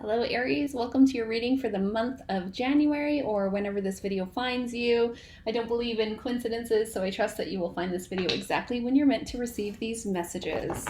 Hello Aries, welcome to your reading for the month of January or whenever this video finds you. I don't believe in coincidences, so I trust that you will find this video exactly when you're meant to receive these messages.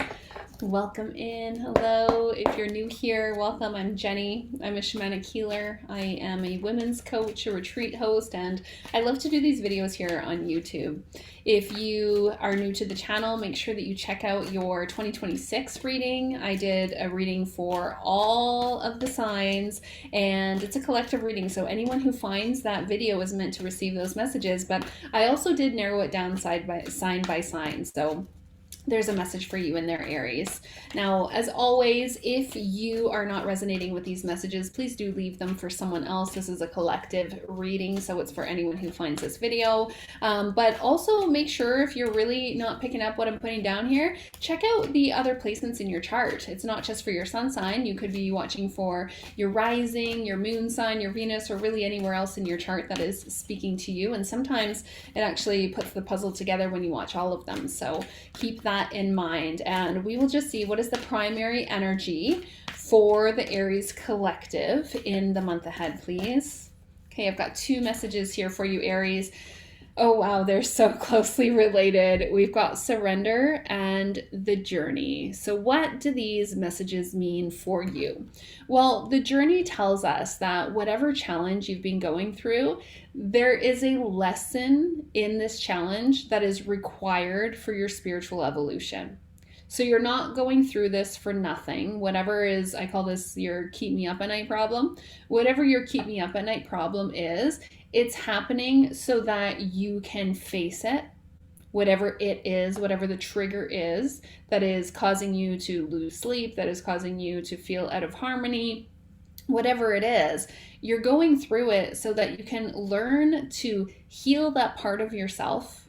Welcome in. Hello. If you're new here, welcome. I'm Jenny. I'm a shamanic healer. I am a women's coach, a retreat host, and I love to do these videos here on YouTube. If you are new to the channel, make sure that you check out your 2026 reading. I did a reading for all of the signs, and it's a collective reading, so anyone who finds that video is meant to receive those messages, but I also did narrow it down sign by sign, so there's a message for you in there, Aries. Now, as always, if you are not resonating with these messages, please do leave them for someone else. This is a collective reading, so it's for anyone who finds this video. But also make sure, if you're really not picking up what I'm putting down here, check out the other placements in your chart. It's not just for your sun sign. You could be watching for your rising, your moon sign, your Venus, or really anywhere else in your chart that is speaking to you. And sometimes it actually puts the puzzle together when you watch all of them. So keep that in mind, and we will just see what is the primary energy for the Aries collective in the month ahead, please. Okay, I've got two messages here for you, Aries. Oh wow, they're so closely related. We've got surrender and the journey. So what do these messages mean for you? Well, the journey tells us that whatever challenge you've been going through, there is a lesson in this challenge that is required for your spiritual evolution. So you're not going through this for nothing. Whatever is, I call this your keep me up at night problem. Whatever your keep me up at night problem is, it's happening so that you can face it, whatever it is, whatever the trigger is that is causing you to lose sleep, that is causing you to feel out of harmony, whatever it is, you're going through it so that you can learn to heal that part of yourself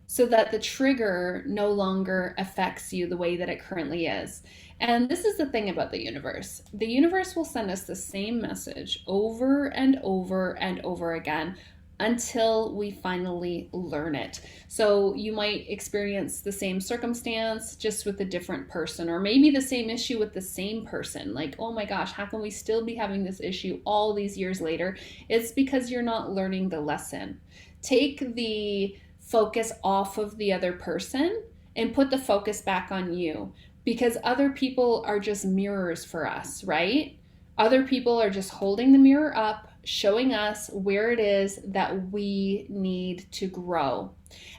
so that the trigger no longer affects you the way that it currently is. And this is the thing about the universe. The universe will send us the same message over and over and over again until we finally learn it. So you might experience the same circumstance just with a different person, or maybe the same issue with the same person. Like, oh my gosh, how can we still be having this issue all these years later? It's because you're not learning the lesson. Take the focus off of the other person and put the focus back on you, because other people are just mirrors for us, right? Other people are just holding the mirror up, showing us where it is that we need to grow.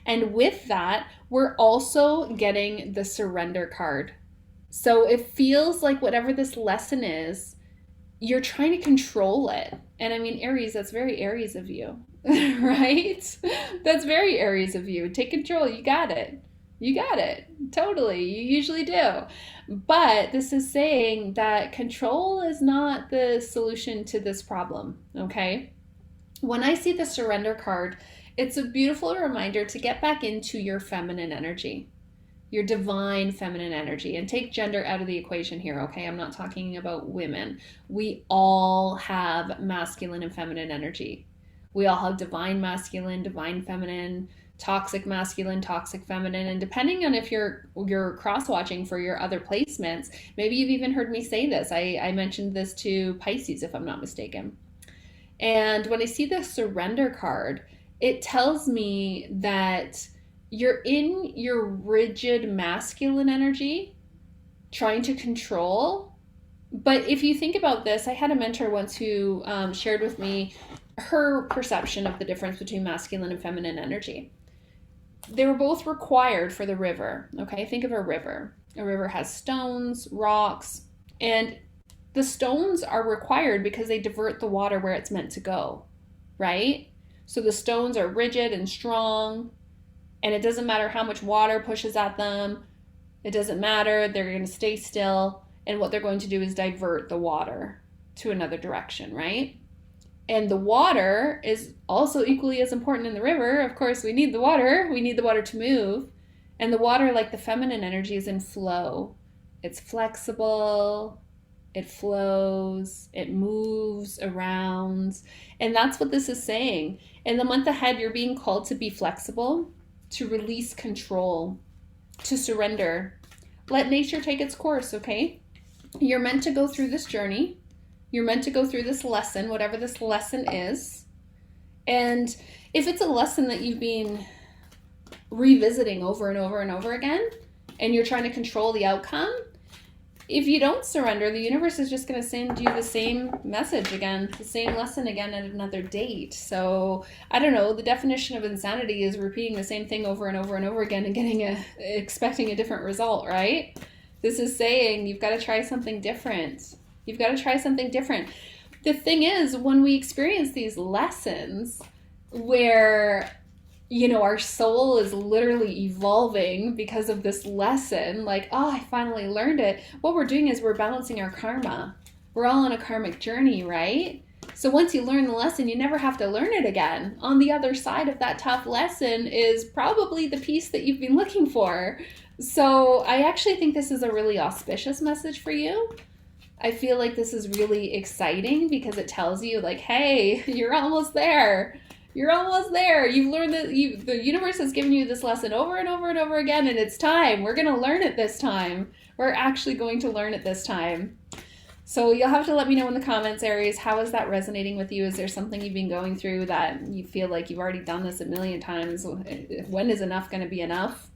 And with that, we're also getting the surrender card. So it feels like whatever this lesson is, you're trying to control it. And I mean, Aries, that's very Aries of you, right? That's very Aries of you. Take control. You got it. You got it. Totally. You usually do. But this is saying that control is not the solution to this problem, okay? When I see the surrender card, it's a beautiful reminder to get back into your feminine energy, your divine feminine energy, and take gender out of the equation here, okay? I'm not talking about women. We all have masculine and feminine energy. We all have divine masculine, divine feminine, toxic masculine, toxic feminine, and depending on if you're cross-watching for your other placements, maybe you've even heard me say this. I mentioned this to Pisces, if I'm not mistaken. And when I see the surrender card, it tells me that you're in your rigid masculine energy, trying to control. But if you think about this, I had a mentor once who shared with me her perception of the difference between masculine and feminine energy. They were both required for the river, okay? Think of a river. A river has stones, rocks, and the stones are required because they divert the water where it's meant to go, right? So the stones are rigid and strong, and it doesn't matter how much water pushes at them. It doesn't matter. They're going to stay still, and what they're going to do is divert the water to another direction, right? And the water is also equally as important in the river. Of course, we need the water. We need the water to move. And the water, like the feminine energy, is in flow. It's flexible. It flows. It moves around. And that's what this is saying. In the month ahead, you're being called to be flexible, to release control, to surrender. Let nature take its course, okay? You're meant to go through this journey. You're meant to go through this lesson, whatever this lesson is. And if it's a lesson that you've been revisiting over and over and over again, and you're trying to control the outcome, if you don't surrender, the universe is just going to send you the same message again, the same lesson again at another date. So I don't know, the definition of insanity is repeating the same thing over and over and over again and expecting a different result, right? This is saying you've got to try something different. You've got to try something different. The thing is, when we experience these lessons where, you know, our soul is literally evolving because of this lesson, like, oh, I finally learned it. What we're doing is we're balancing our karma. We're all on a karmic journey, right? So once you learn the lesson, you never have to learn it again. On the other side of that tough lesson is probably the peace that you've been looking for. So I actually think this is a really auspicious message for you. I feel like this is really exciting because it tells you, like, hey, you're almost there. You're almost there. You've learned that the universe has given you this lesson over and over and over again, and it's time. We're going to learn it this time. We're actually going to learn it this time. So you'll have to let me know in the comments, Aries, how is that resonating with you? Is there something you've been going through that you feel like you've already done this a million times? When is enough going to be enough?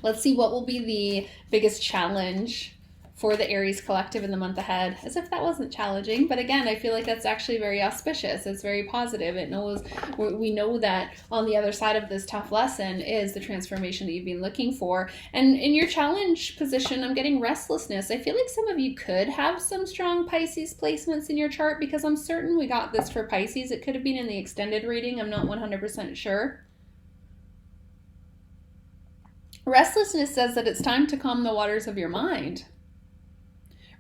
Let's see what will be the biggest challenge for the Aries collective in the month ahead, as if that wasn't challenging. But again, I feel like that's actually very auspicious. It's very positive. It knows, we know that on the other side of this tough lesson is the transformation that you've been looking for. And in your challenge position, I'm getting restlessness. I feel like some of you could have some strong Pisces placements in your chart, because I'm certain we got this for Pisces. It could have been in the extended reading. I'm not 100% sure. Restlessness says that it's time to calm the waters of your mind.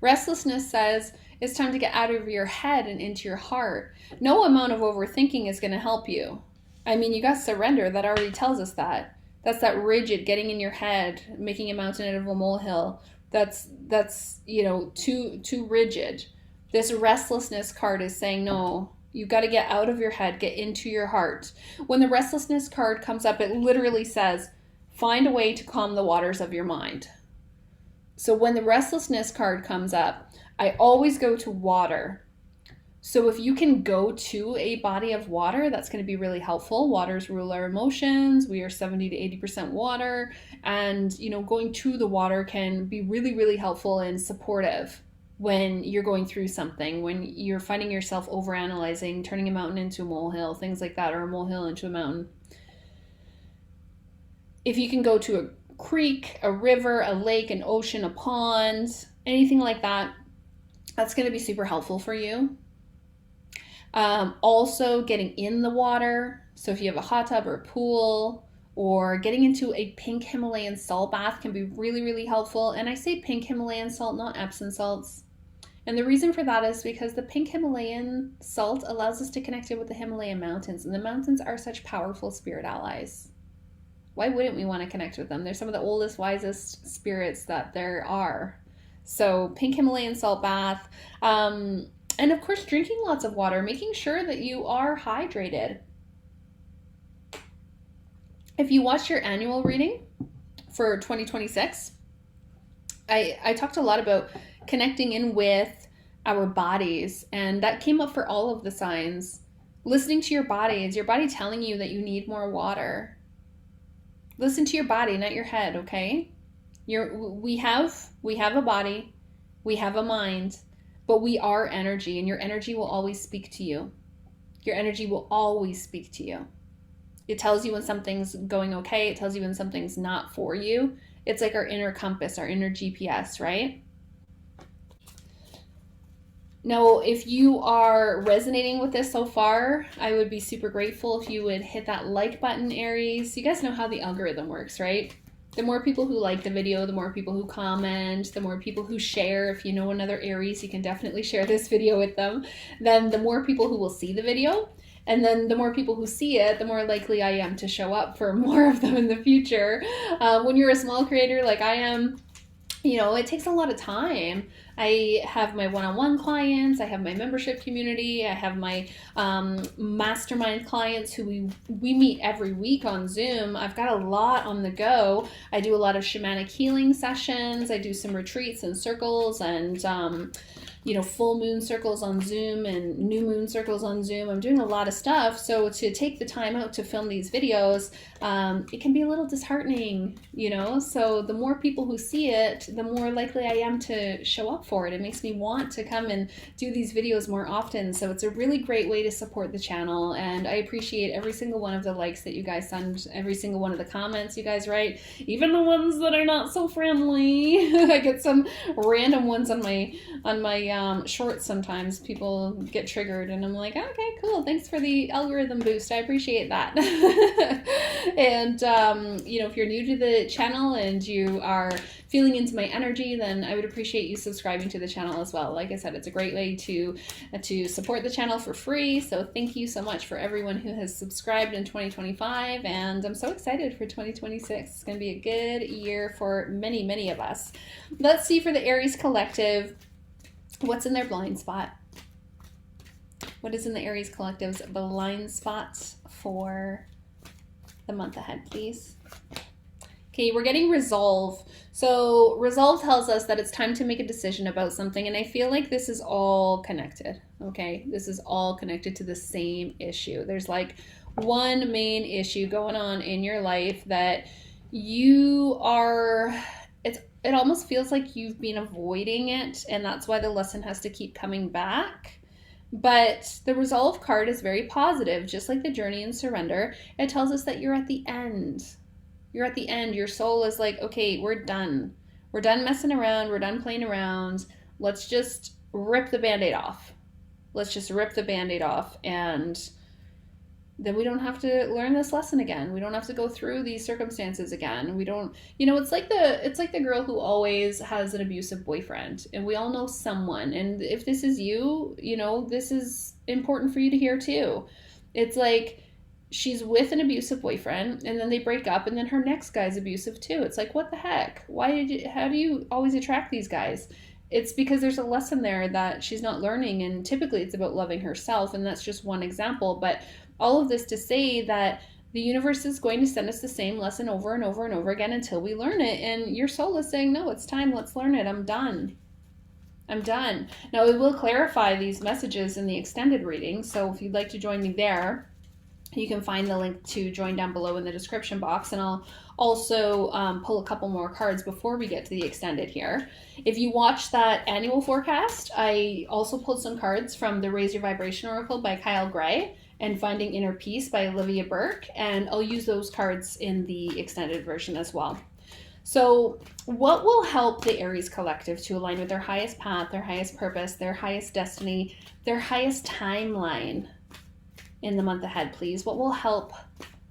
Restlessness says it's time to get out of your head and into your heart. No amount of overthinking is going to help you. I mean, you got surrender. That already tells us that. That's that rigid, getting in your head, making a mountain out of a molehill. That's you know, too rigid. This restlessness card is saying, no, you got to get out of your head, get into your heart. When the restlessness card comes up, it literally says, find a way to calm the waters of your mind. So when the restlessness card comes up, I always go to water. So if you can go to a body of water, that's going to be really helpful. Waters rule our emotions. We are 70 to 80% water. And, you know, going to the water can be really, really helpful and supportive when you're going through something, when you're finding yourself overanalyzing, turning a mountain into a molehill, things like that, or a molehill into a mountain. If you can go to a creek, a river, a lake, an ocean, a pond, anything like that, that's going to be super helpful for you. Also getting in the water. So if you have a hot tub or a pool, or getting into a pink Himalayan salt bath can be really, really helpful. And I say pink Himalayan salt, not Epsom salts. And the reason for that is because the pink Himalayan salt allows us to connect it with the Himalayan mountains. And the mountains are such powerful spirit allies. Why wouldn't we want to connect with them? They're some of the oldest, wisest spirits that there are. So pink Himalayan salt bath. And of course, drinking lots of water, making sure that you are hydrated. If you watch your annual reading for 2026, I talked a lot about connecting in with our bodies, and that came up for all of the signs. Listening to your body. Is your body telling you that you need more water? Listen to your body, not your head, okay? We have a body, we have a mind, but we are energy, and your energy will always speak to you. Your energy will always speak to you. It tells you when something's going okay. It tells you when something's not for you. It's like our inner compass, our inner GPS, right? Now, if you are resonating with this so far, I would be super grateful if you would hit that like button, Aries. You guys know how the algorithm works, right? The more people who like the video, the more people who comment, the more people who share. If you know another Aries, you can definitely share this video with them. Then the more people who will see the video. And then the more people who see it, the more likely I am to show up for more of them in the future. When you're a small creator like I am, you know, it takes a lot of time. I have my one-on-one clients, I have my membership community, I have my mastermind clients who we meet every week on Zoom. I've got a lot on the go. I do a lot of shamanic healing sessions. I do some retreats and circles and full moon circles on Zoom and new moon circles on Zoom. I'm doing a lot of stuff. So to take the time out to film these videos, it can be a little disheartening, So the more people who see it, the more likely I am to show up for it. It makes me want to come and do these videos more often. So it's a really great way to support the channel. And I appreciate every single one of the likes that you guys send, every single one of the comments you guys write, even the ones that are not so friendly. I get some random ones on my shorts sometimes. People get triggered and I'm like, okay, cool, thanks for the algorithm boost, I appreciate that. And if you're new to the channel and you are feeling into my energy, then I would appreciate you subscribing to the channel as well. Like I said, it's a great way to support the channel for free. So thank you so much for everyone who has subscribed in 2025, and I'm so excited for 2026. It's going to be a good year for many, many of us. Let's see for the Aries collective, what's in their blind spot? What is in the Aries collective's blind spots for the month ahead, please? Okay, we're getting resolve. So resolve tells us that it's time to make a decision about something, and I feel like this is all connected, okay? This is all connected to the same issue. There's like one main issue going on in your life that you are, it almost feels like you've been avoiding it, and that's why the lesson has to keep coming back. But the resolve card is very positive, just like the journey and surrender. It tells us that you're at the end. You're at the end. Your soul is like, okay, we're done. We're done messing around. We're done playing around. Let's just rip the Band-Aid off. Let's just rip the Band-Aid off, and then we don't have to learn this lesson again. We don't have to go through these circumstances again. We don't, it's like the girl who always has an abusive boyfriend, and we all know someone. And if this is you, this is important for you to hear too. It's like she's with an abusive boyfriend, and then they break up, and then her next guy's abusive too. It's like, what the heck? How do you always attract these guys? It's because there's a lesson there that she's not learning, and typically it's about loving herself, and that's just one example. But all of this to say that the universe is going to send us the same lesson over and over and over again until we learn it. And your soul is saying, no, it's time. Let's learn it. I'm done. I'm done. Now, it will clarify these messages in the extended reading. So if you'd like to join me there, you can find the link to join down below in the description box. And I'll also pull a couple more cards before we get to the extended here. If you watch that annual forecast, I also pulled some cards from the Raise Your Vibration Oracle by Kyle Gray and Finding Inner Peace by Olivia Burke, and I'll use those cards in the extended version as well. So what will help the Aries collective to align with their highest path, their highest purpose, their highest destiny, their highest timeline in the month ahead, please? What will help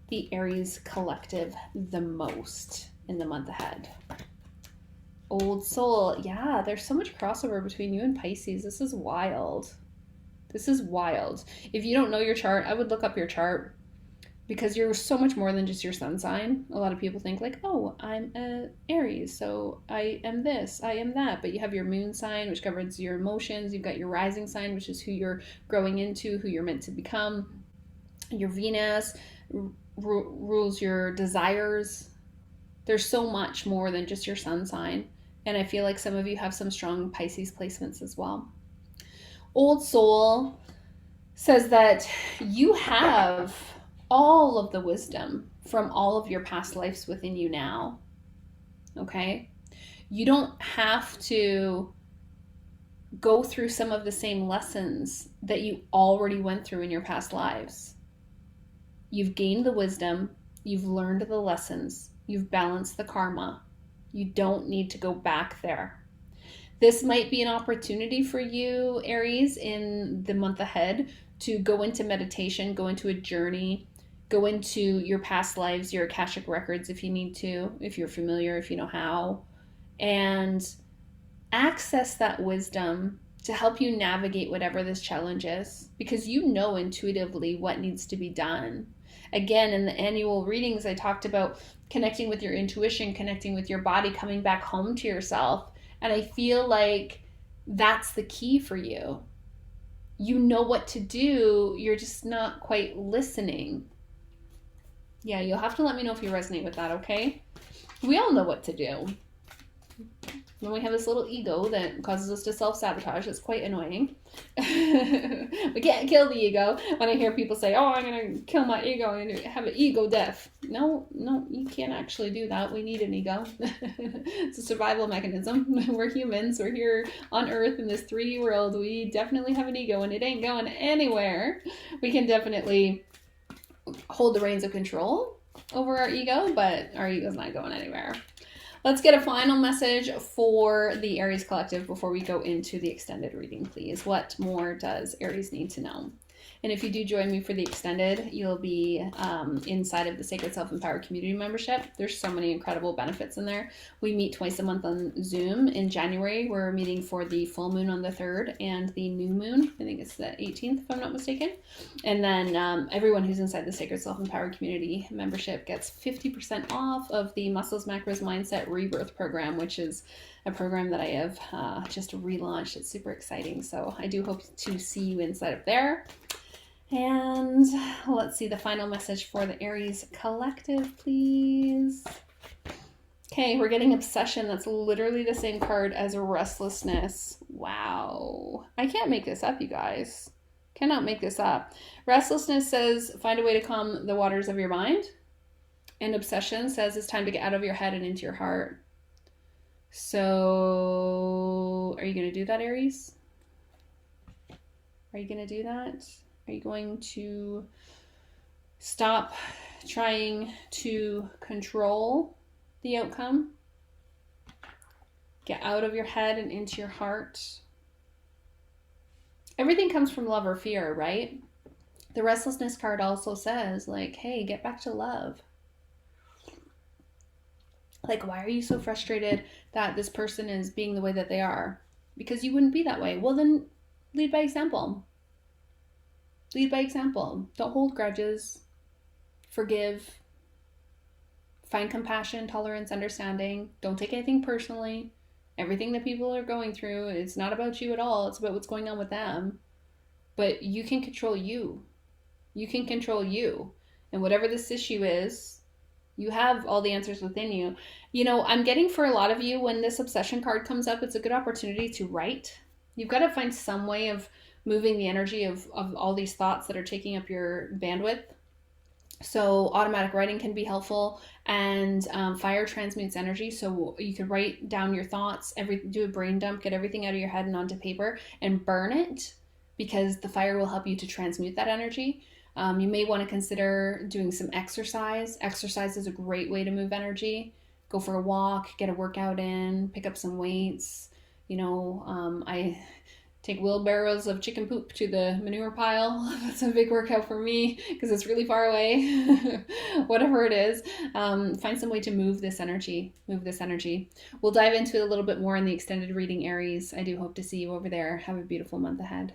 the Aries collective the most in the month ahead? Old soul. Yeah, there's so much crossover between you and Pisces. This is wild. This is wild. If you don't know your chart, I would look up your chart, because you're so much more than just your sun sign. A lot of people think like, oh, I'm an Aries, so I am this, I am that. But you have your moon sign, which governs your emotions. You've got your rising sign, which is who you're growing into, who you're meant to become. Your Venus rules your desires. There's so much more than just your sun sign. And I feel like some of you have some strong Pisces placements as well. Old soul says that you have all of the wisdom from all of your past lives within you now. Okay? You don't have to go through some of the same lessons that you already went through in your past lives. You've gained the wisdom, you've learned the lessons, you've balanced the karma. You don't need to go back there. This might be an opportunity for you, Aries, in the month ahead to go into meditation, go into a journey, go into your past lives, your Akashic records if you need to, if you're familiar, if you know how, and access that wisdom to help you navigate whatever this challenge is, because you know intuitively what needs to be done. Again, in the annual readings, I talked about connecting with your intuition, connecting with your body, coming back home to yourself. And I feel like that's the key for you. You know what to do, you're just not quite listening. Yeah, you'll have to let me know if you resonate with that, okay? We all know what to do. Then we have this little ego that causes us to self-sabotage. It's quite annoying. We can't kill the ego. When I hear people say, oh, I'm going to kill my ego and have an ego death. No, you can't actually do that. We need an ego. It's a survival mechanism. We're humans. We're here on Earth in this 3D world. We definitely have an ego and it ain't going anywhere. We can definitely hold the reins of control over our ego, but our ego's not going anywhere. Let's get a final message for the Aries collective before we go into the extended reading, please. What more does Aries need to know? And if you do join me for the extended, you'll be inside of the Sacred Self-Empowered Community membership. There's so many incredible benefits in there. We meet twice a month on Zoom. In January, we're meeting for the full moon on the 3rd and the new moon. I think it's the 18th, if I'm not mistaken. And then everyone who's inside the Sacred Self-Empowered Community membership gets 50% off of the Muscles, Macros, Mindset Rebirth program, which is a program that I have just relaunched. It's super exciting. So I do hope to see you inside of there. And let's see the final message for the Aries collective, please. Okay, we're getting Obsession. That's literally the same card as Restlessness. Wow. I can't make this up, you guys. Cannot make this up. Restlessness says, find a way to calm the waters of your mind. And Obsession says, it's time to get out of your head and into your heart. So, are you going to do that, Aries? Are you going to do that? Are you going to stop trying to control the outcome? Get out of your head and into your heart. Everything comes from love or fear, right? The Restlessness card also says, like, hey, get back to love. Like, why are you so frustrated that this person is being the way that they are? Because you wouldn't be that way. Well, then lead by example. Lead by example. Don't hold grudges. Forgive. Find compassion, tolerance, understanding. Don't take anything personally. Everything that people are going through, it's not about you at all. It's about what's going on with them. But you can control you. You can control you. And whatever this issue is, you have all the answers within you. You know, I'm getting for a lot of you, when this Obsession card comes up, it's a good opportunity to write. You've got to find some way of moving the energy of all these thoughts that are taking up your bandwidth. So automatic writing can be helpful, and fire transmutes energy. So you could write down your thoughts, do a brain dump, get everything out of your head and onto paper and burn it, because the fire will help you to transmute that energy. You may want to consider doing some exercise. Exercise is a great way to move energy. Go for a walk, get a workout in, pick up some weights. You know, I take wheelbarrows of chicken poop to the manure pile. That's a big workout for me because it's really far away. Whatever it is, find some way to move this energy. We'll dive into it a little bit more in the extended reading, Aries. I do hope to see you over there. Have a beautiful month ahead.